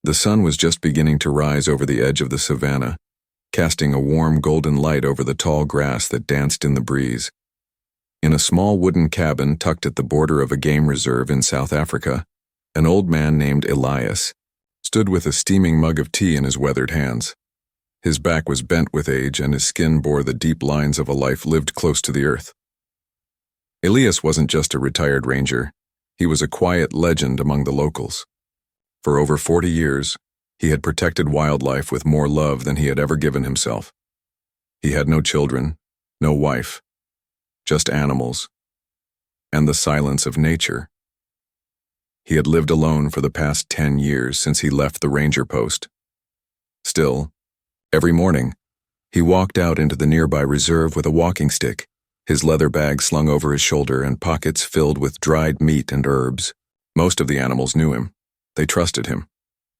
The sun was just beginning to rise over the edge of the savannah, casting a warm golden light over the tall grass that danced in the breeze. In a small wooden cabin tucked at the border of a game reserve in South Africa, an old man named Elias stood with a steaming mug of tea in his weathered hands. His back was bent with age and his skin bore the deep lines of a life lived close to the earth. Elias wasn't just a retired ranger, he was a quiet legend among the locals. For over 40 years, he had protected wildlife with more love than he had ever given himself. He had no children, no wife, just animals, and the silence of nature. He had lived alone for the past 10 years since he left the ranger post. Still, every morning, he walked out into the nearby reserve with a walking stick, his leather bag slung over his shoulder and pockets filled with dried meat and herbs. Most of the animals knew him. They trusted him.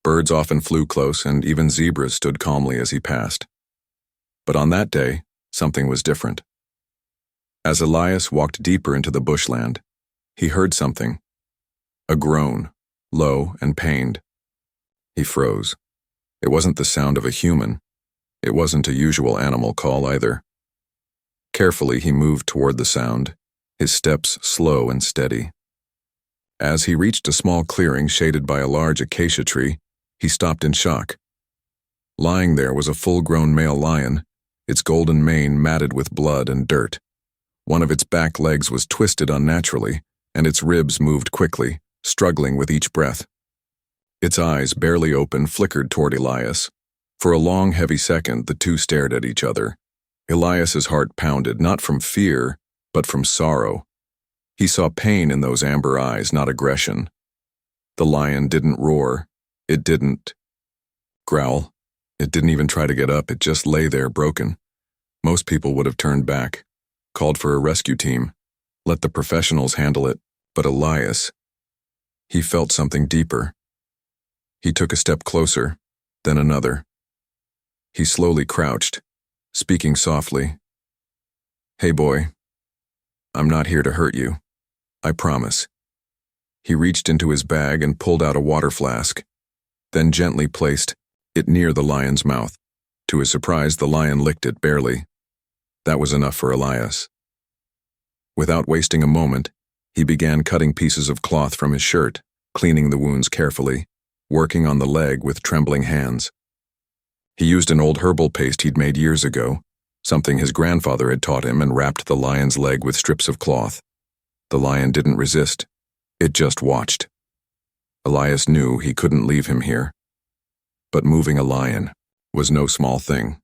Birds often flew close, and even zebras stood calmly as he passed. But on that day, something was different. As Elias walked deeper into the bushland, he heard something. A groan, low and pained. He froze. It wasn't the sound of a human. It wasn't a usual animal call either. Carefully, he moved toward the sound, his steps slow and steady. As he reached a small clearing shaded by a large acacia tree, he stopped in shock. Lying there was a full-grown male lion, its golden mane matted with blood and dirt. One of its back legs was twisted unnaturally, and its ribs moved quickly, struggling with each breath. Its eyes, barely open, flickered toward Elias. For a long, heavy second, the two stared at each other. Elias's heart pounded, not from fear, but from sorrow. He saw pain in those amber eyes, not aggression. The lion didn't roar. It didn't growl. It didn't even try to get up. It just lay there broken. Most people would have turned back, called for a rescue team, let the professionals handle it, but Elias, he felt something deeper. He took a step closer, then another. He slowly crouched, speaking softly. "Hey boy, I'm not here to hurt you. I promise." He reached into his bag and pulled out a water flask, then gently placed it near the lion's mouth. To his surprise, the lion licked it barely. That was enough for Elias. Without wasting a moment, he began cutting pieces of cloth from his shirt, cleaning the wounds carefully, working on the leg with trembling hands. He used an old herbal paste he'd made years ago, something his grandfather had taught him, and wrapped the lion's leg with strips of cloth. The lion didn't resist. It just watched. Elias knew he couldn't leave him here. But moving a lion was no small thing.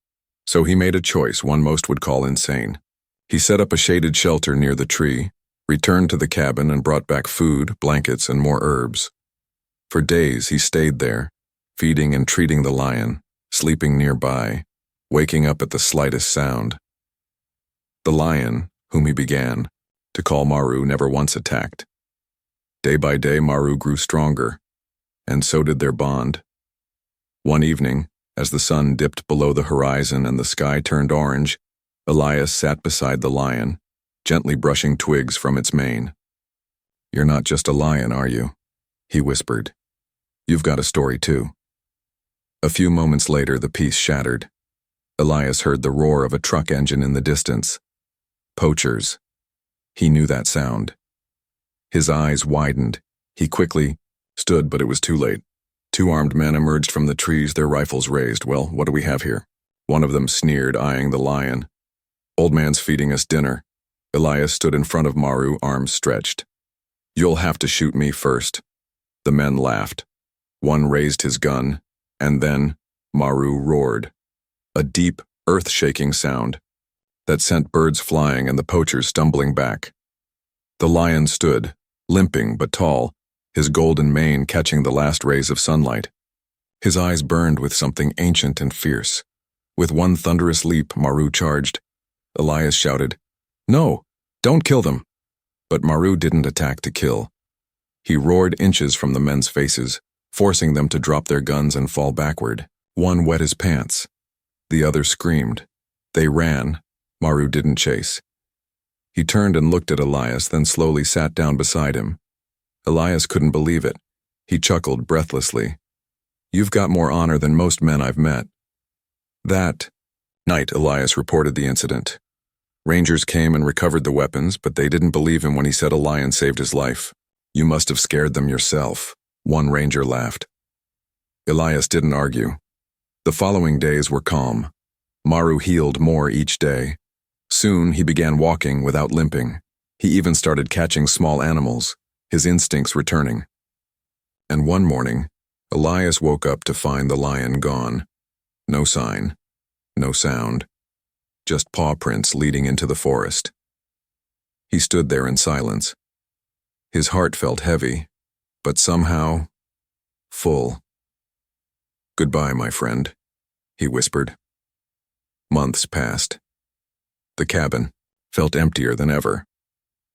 So he made a choice one most would call insane. He set up a shaded shelter near the tree, returned to the cabin and brought back food, blankets, and more herbs. For days he stayed there, feeding and treating the lion, sleeping nearby, waking up at the slightest sound. The lion, whom he began to call Maru, never once attacked. Day by day, Maru grew stronger, and so did their bond. One evening, as the sun dipped below the horizon and the sky turned orange, Elias sat beside the lion, gently brushing twigs from its mane. "You're not just a lion, are you?" he whispered. "You've got a story too." A few moments later, the peace shattered. Elias heard the roar of a truck engine in the distance. Poachers. He knew that sound. His eyes widened. He quickly stood, but it was too late. Two armed men emerged from the trees, their rifles raised. "Well, what do we have here?" One of them sneered, eyeing the lion. "Old man's feeding us dinner." Elias stood in front of Maru, arms stretched. "You'll have to shoot me first." The men laughed. One raised his gun, and then Maru roared. A deep, earth-shaking sound that sent birds flying and the poachers stumbling back. The lion stood, limping but tall, his golden mane catching the last rays of sunlight. His eyes burned with something ancient and fierce. With one thunderous leap, Maru charged. Elias shouted, "No, don't kill them." But Maru didn't attack to kill. He roared inches from the men's faces, forcing them to drop their guns and fall backward. One wet his pants. The other screamed. They ran. Maru didn't chase. He turned and looked at Elias, then slowly sat down beside him. Elias couldn't believe it. He chuckled breathlessly. You've got more honor than most men I've met." That night, Elias reported the incident. Rangers came and recovered the weapons, but they didn't believe him when he said a lion saved his life. "You must have scared them yourself," one ranger laughed. Elias didn't argue. The following days were calm. Maru healed more each day. Soon he began walking without limping. He even started catching small animals, his instincts returning. And one morning, Elias woke up to find the lion gone. No sign, no sound, just paw prints leading into the forest. He stood there in silence. His heart felt heavy, but somehow full. "Goodbye, my friend," he whispered. Months passed. The cabin felt emptier than ever.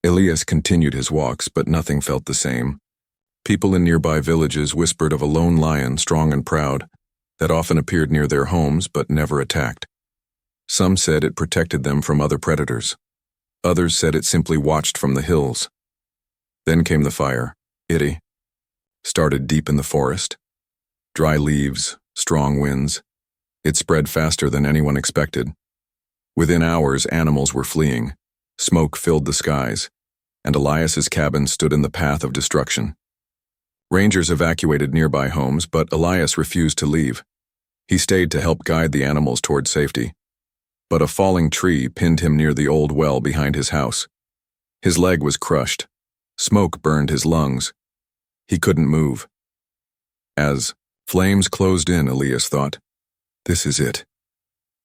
Elias continued his walks, but nothing felt the same. People in nearby villages whispered of a lone lion, strong and proud, that often appeared near their homes but never attacked. Some said it protected them from other predators. Others said it simply watched from the hills. Then came the fire. It started deep in the forest. Dry leaves, strong winds. It spread faster than anyone expected. Within hours, animals were fleeing. Smoke filled the skies, and Elias's cabin stood in the path of destruction. Rangers evacuated nearby homes, but Elias refused to leave. He stayed to help guide the animals toward safety. But a falling tree pinned him near the old well behind his house. His leg was crushed. Smoke burned his lungs. He couldn't move. As flames closed in, Elias thought, "This is it."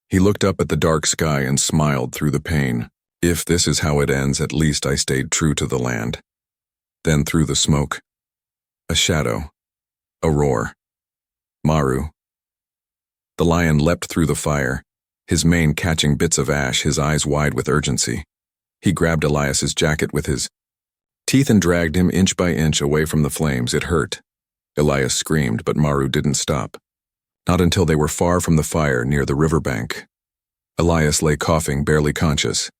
He looked up at the dark sky and smiled through the pain. "If this is how it ends, at least I stayed true to the land." Then through the smoke, a shadow, a roar. Maru. The lion leapt through the fire, his mane catching bits of ash, his eyes wide with urgency. He grabbed Elias's jacket with his teeth and dragged him inch by inch away from the flames. It hurt. Elias screamed, but Maru didn't stop. Not until they were far from the fire near the riverbank. Elias lay coughing, barely conscious.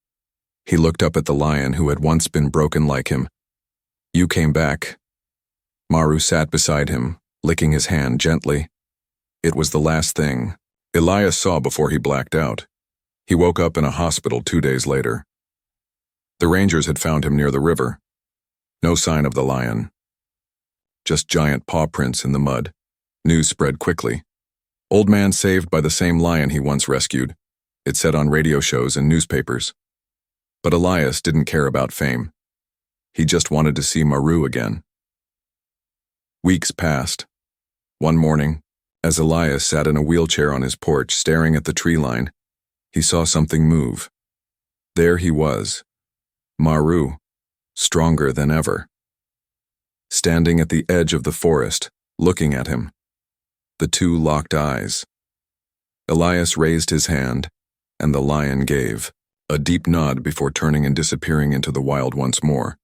He looked up at the lion who had once been broken like him. "You came back." Maru sat beside him, licking his hand gently. It was the last thing Elias saw before he blacked out. He woke up in a hospital 2 days later. The rangers had found him near the river. No sign of the lion. Just giant paw prints in the mud. News spread quickly. "Old man saved by the same lion he once rescued," it said on radio shows and newspapers. But Elias didn't care about fame. He just wanted to see Maru again. Weeks passed. One morning, as Elias sat in a wheelchair on his porch staring at the tree line, he saw something move. There he was, Maru, stronger than ever. Standing at the edge of the forest, looking at him. The two locked eyes. Elias raised his hand, and the lion gave a deep nod before turning and disappearing into the wild once more.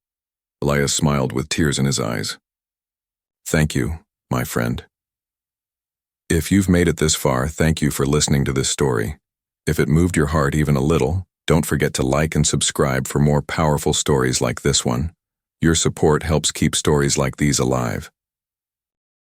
Elias smiled with tears in his eyes. "Thank you, my friend." If you've made it this far, thank you for listening to this story. If it moved your heart even a little, don't forget to like and subscribe for more powerful stories like this one. Your support helps keep stories like these alive.